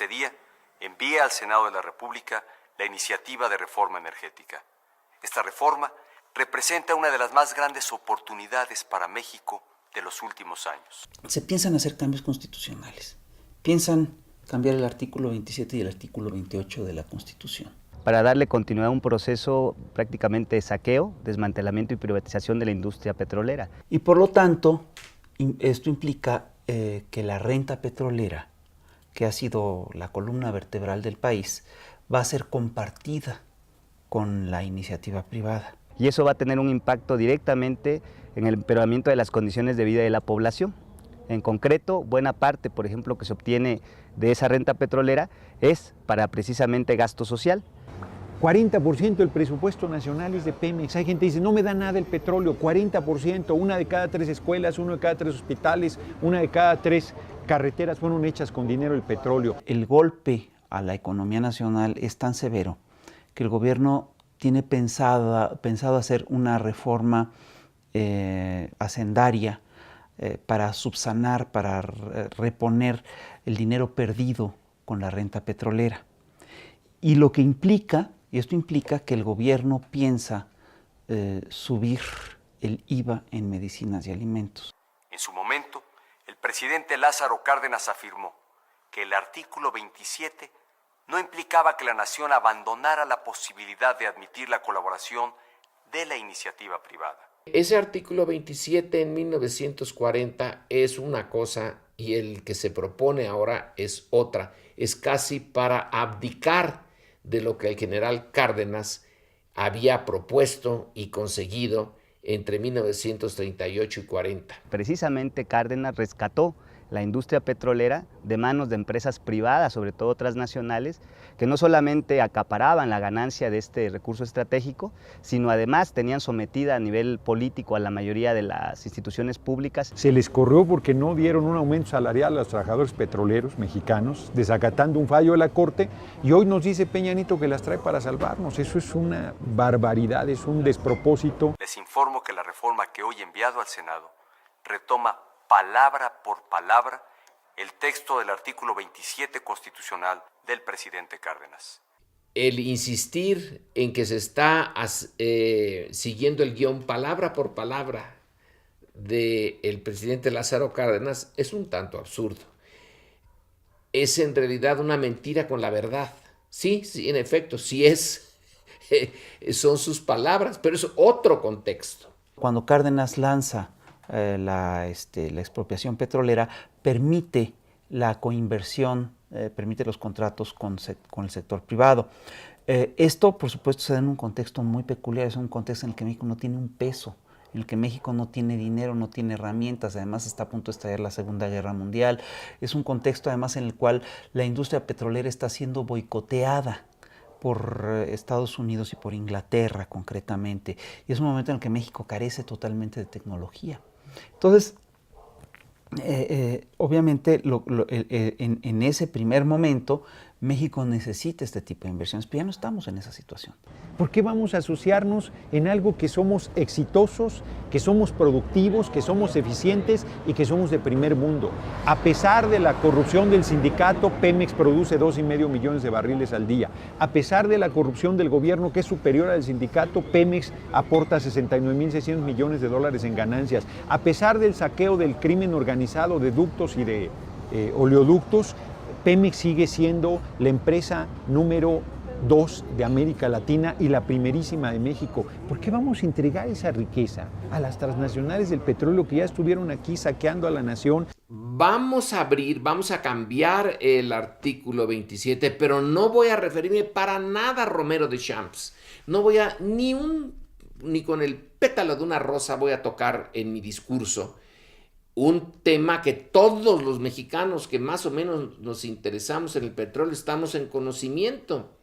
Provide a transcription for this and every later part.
este día envíe al Senado de la República la iniciativa de reforma energética. Esta reforma representa una de las más grandes oportunidades para México de los últimos años. Se piensan hacer cambios constitucionales. Piensan cambiar el artículo 27 y el artículo 28 de la Constitución. Para darle continuidad a un proceso prácticamente de saqueo, desmantelamiento y privatización de la industria petrolera. Y por lo tanto, esto implica que la renta petrolera, que ha sido la columna vertebral del país, va a ser compartida con la iniciativa privada. Y eso va a tener un impacto directamente en el empeoramiento de las condiciones de vida de la población. En concreto, buena parte, por ejemplo, que se obtiene de esa renta petrolera es para precisamente gasto social. 40% del presupuesto nacional es de Pemex. Hay gente que dice, no me da nada el petróleo. 40%, una de cada 3 escuelas, uno de cada 3 hospitales, una de cada 3 carreteras fueron hechas con dinero del petróleo. El golpe a la economía nacional es tan severo que el gobierno tiene pensado hacer una reforma hacendaria para subsanar, para reponer el dinero perdido con la renta petrolera. Y lo que implica, y esto implica que el gobierno piensa subir el IVA en medicinas y alimentos. En su momento, el presidente Lázaro Cárdenas afirmó que el artículo 27 no implicaba que la nación abandonara la posibilidad de admitir la colaboración de la iniciativa privada. Ese artículo 27 en 1940 es una cosa y el que se propone ahora es otra. Es casi para abdicar de lo que el general Cárdenas había propuesto y conseguido entre 1938 y 40. Precisamente Cárdenas rescató la industria petrolera de manos de empresas privadas, sobre todo transnacionales, que no solamente acaparaban la ganancia de este recurso estratégico, sino además tenían sometida a nivel político a la mayoría de las instituciones públicas. Se les corrió porque no dieron un aumento salarial a los trabajadores petroleros mexicanos, desacatando un fallo de la Corte, y hoy nos dice Peña Nieto que las trae para salvarnos. Eso es una barbaridad, es un despropósito. Les informo que la reforma que hoy he enviado al Senado retoma palabra por palabra el texto del artículo 27 constitucional del presidente Cárdenas. El insistir en que se está siguiendo el guión palabra por palabra del presidente Lázaro Cárdenas es un tanto absurdo. Es en realidad una mentira con la verdad. Sí, en efecto, sí son sus palabras, pero es otro contexto. Cuando Cárdenas lanza la expropiación petrolera, permite la coinversión, permite los contratos con el sector privado. Esto, por supuesto, se da en un contexto muy peculiar, es un contexto en el que México no tiene un peso, en el que México no tiene dinero, no tiene herramientas, además está a punto de estallar la Segunda Guerra Mundial. Es un contexto, además, en el cual la industria petrolera está siendo boicoteada por Estados Unidos y por Inglaterra, concretamente. Y es un momento en el que México carece totalmente de tecnología. Entonces, obviamente, en ese primer momento, México necesita este tipo de inversiones, pero ya no estamos en esa situación. ¿Por qué vamos a asociarnos en algo que somos exitosos, que somos productivos, que somos eficientes y que somos de primer mundo? A pesar de la corrupción del sindicato, Pemex produce 2,5 millones de barriles al día. A pesar de la corrupción del gobierno, que es superior al sindicato, Pemex aporta 69.600 millones de dólares en ganancias. A pesar del saqueo del crimen organizado de ductos y de oleoductos, Pemex sigue siendo la empresa número 2 de América Latina y la primerísima de México. ¿Por qué vamos a entregar esa riqueza a las transnacionales del petróleo que ya estuvieron aquí saqueando a la nación? Vamos a cambiar el artículo 27, pero no voy a referirme para nada a Romero de Champs. No voy a ni con el pétalo de una rosa voy a tocar en mi discurso un tema que todos los mexicanos que más o menos nos interesamos en el petróleo estamos en conocimiento.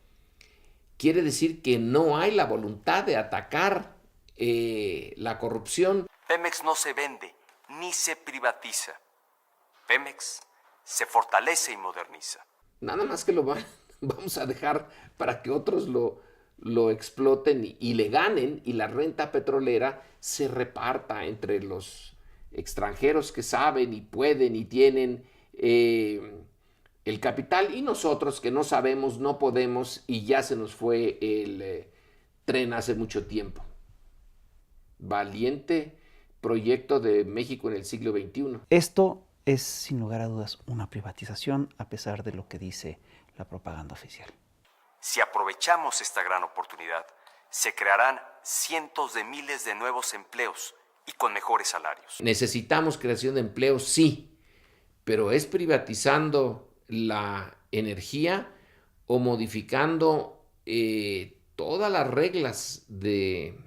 Quiere decir que no hay la voluntad de atacar la corrupción. Pemex no se vende ni se privatiza. Pemex se fortalece y moderniza. Nada más que lo vamos a dejar para que otros lo exploten y le ganen, y la renta petrolera se reparta entre los extranjeros que saben y pueden y tienen el capital y nosotros que no sabemos, no podemos y ya se nos fue el tren hace mucho tiempo. Valiente proyecto de México en el siglo XXI. Esto es, sin lugar a dudas, una privatización, a pesar de lo que dice la propaganda oficial. Si aprovechamos esta gran oportunidad, se crearán cientos de miles de nuevos empleos y con mejores salarios. Necesitamos creación de empleos, sí, pero ¿es privatizando la energía o modificando todas las reglas del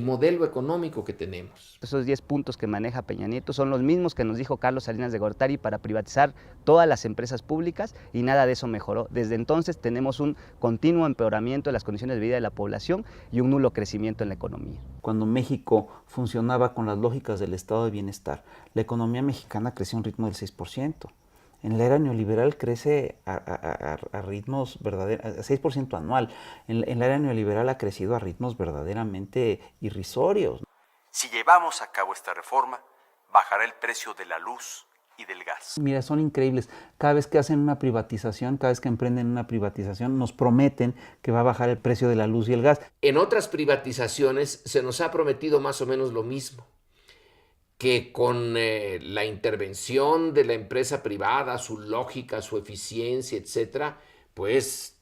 modelo económico que tenemos? Esos 10 puntos que maneja Peña Nieto son los mismos que nos dijo Carlos Salinas de Gortari para privatizar todas las empresas públicas y nada de eso mejoró. Desde entonces tenemos un continuo empeoramiento de las condiciones de vida de la población y un nulo crecimiento en la economía. Cuando México funcionaba con las lógicas del estado de bienestar, la economía mexicana creció a un ritmo del 6%. En la era neoliberal crece a ritmos verdaderos, a 6% anual. En la era neoliberal ha crecido a ritmos verdaderamente irrisorios. Si llevamos a cabo esta reforma, bajará el precio de la luz y del gas. Mira, son increíbles. Cada vez que hacen una privatización, cada vez que emprenden una privatización, nos prometen que va a bajar el precio de la luz y el gas. En otras privatizaciones se nos ha prometido más o menos lo mismo, que con la intervención de la empresa privada, su lógica, su eficiencia, etcétera, pues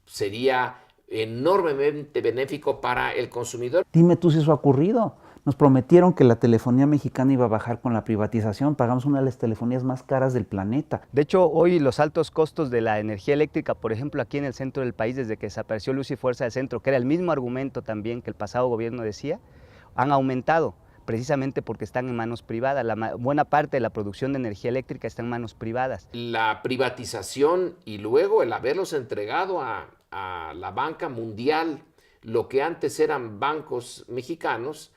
sería enormemente benéfico para el consumidor. Dime tú si eso ha ocurrido. Nos prometieron que la telefonía mexicana iba a bajar con la privatización. Pagamos una de las telefonías más caras del planeta. De hecho, hoy los altos costos de la energía eléctrica, por ejemplo, aquí en el centro del país, desde que desapareció Luz y Fuerza del Centro, que era el mismo argumento también que el pasado gobierno decía, han aumentado, precisamente porque están en manos privadas. Buena parte de la producción de energía eléctrica está en manos privadas. La privatización y luego el haberlos entregado a la banca mundial, lo que antes eran bancos mexicanos,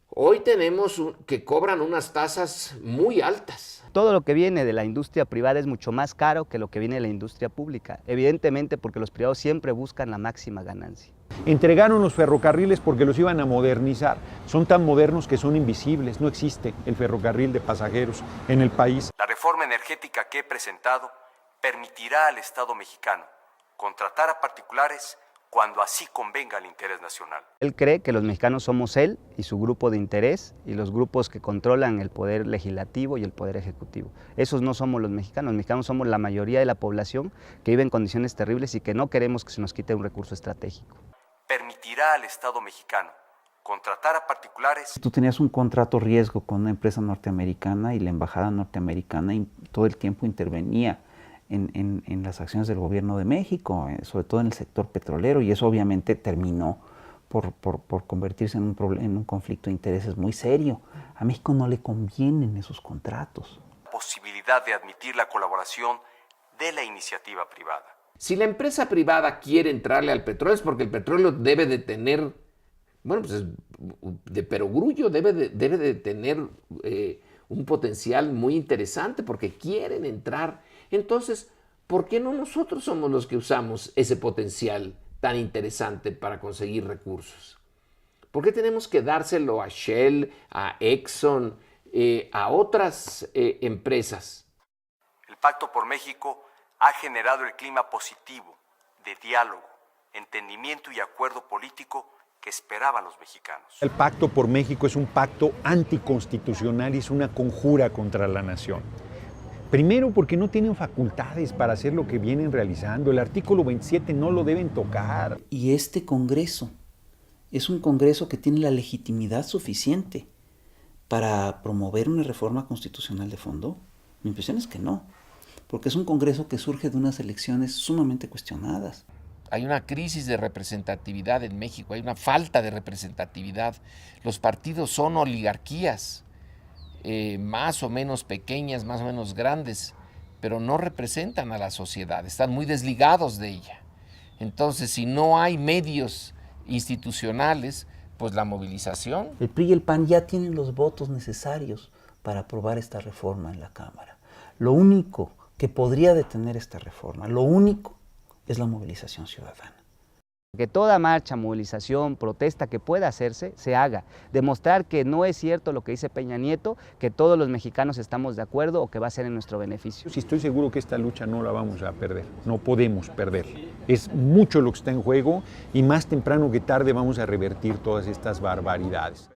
hoy tenemos que cobran unas tasas muy altas. Todo lo que viene de la industria privada es mucho más caro que lo que viene de la industria pública, evidentemente porque los privados siempre buscan la máxima ganancia. Entregaron los ferrocarriles porque los iban a modernizar. Son tan modernos que son invisibles. No existe el ferrocarril de pasajeros en el país. La reforma energética que he presentado permitirá al Estado mexicano contratar a particulares cuando así convenga al interés nacional. Él cree que los mexicanos somos él y su grupo de interés y los grupos que controlan el poder legislativo y el poder ejecutivo. Esos no somos los mexicanos somos la mayoría de la población que vive en condiciones terribles y que no queremos que se nos quite un recurso estratégico. Permitirá al Estado mexicano contratar a particulares. Tú tenías un contrato riesgo con una empresa norteamericana y la embajada norteamericana todo el tiempo intervenía en las acciones del gobierno de México, sobre todo en el sector petrolero, y eso obviamente terminó por convertirse en un conflicto de intereses muy serio. A México no le convienen esos contratos. Posibilidad de admitir la colaboración de la iniciativa privada. Si la empresa privada quiere entrarle al petróleo es porque el petróleo debe de tener, bueno, pues de perogrullo, debe de tener un potencial muy interesante porque quieren entrar. Entonces, ¿por qué no nosotros somos los que usamos ese potencial tan interesante para conseguir recursos? ¿Por qué tenemos que dárselo a Shell, a Exxon, a otras empresas? El Pacto por México ha generado el clima positivo de diálogo, entendimiento y acuerdo político que esperaban los mexicanos. El Pacto por México es un pacto anticonstitucional y es una conjura contra la nación. Primero, porque no tienen facultades para hacer lo que vienen realizando. El artículo 27 no lo deben tocar. Y este Congreso es un Congreso que tiene la legitimidad suficiente para promover una reforma constitucional de fondo. Mi impresión es que no, porque es un Congreso que surge de unas elecciones sumamente cuestionadas. Hay una crisis de representatividad en México, hay una falta de representatividad. Los partidos son oligarquías. Más o menos pequeñas, más o menos grandes, pero no representan a la sociedad, están muy desligados de ella. Entonces, si no hay medios institucionales, pues la movilización. El PRI y el PAN ya tienen los votos necesarios para aprobar esta reforma en la Cámara. Lo único que podría detener esta reforma, lo único, es la movilización ciudadana. Que toda marcha, movilización, protesta que pueda hacerse, se haga. Demostrar que no es cierto lo que dice Peña Nieto, que todos los mexicanos estamos de acuerdo o que va a ser en nuestro beneficio. Sí, estoy seguro que esta lucha no la vamos a perder, no podemos perderla. Es mucho lo que está en juego y más temprano que tarde vamos a revertir todas estas barbaridades.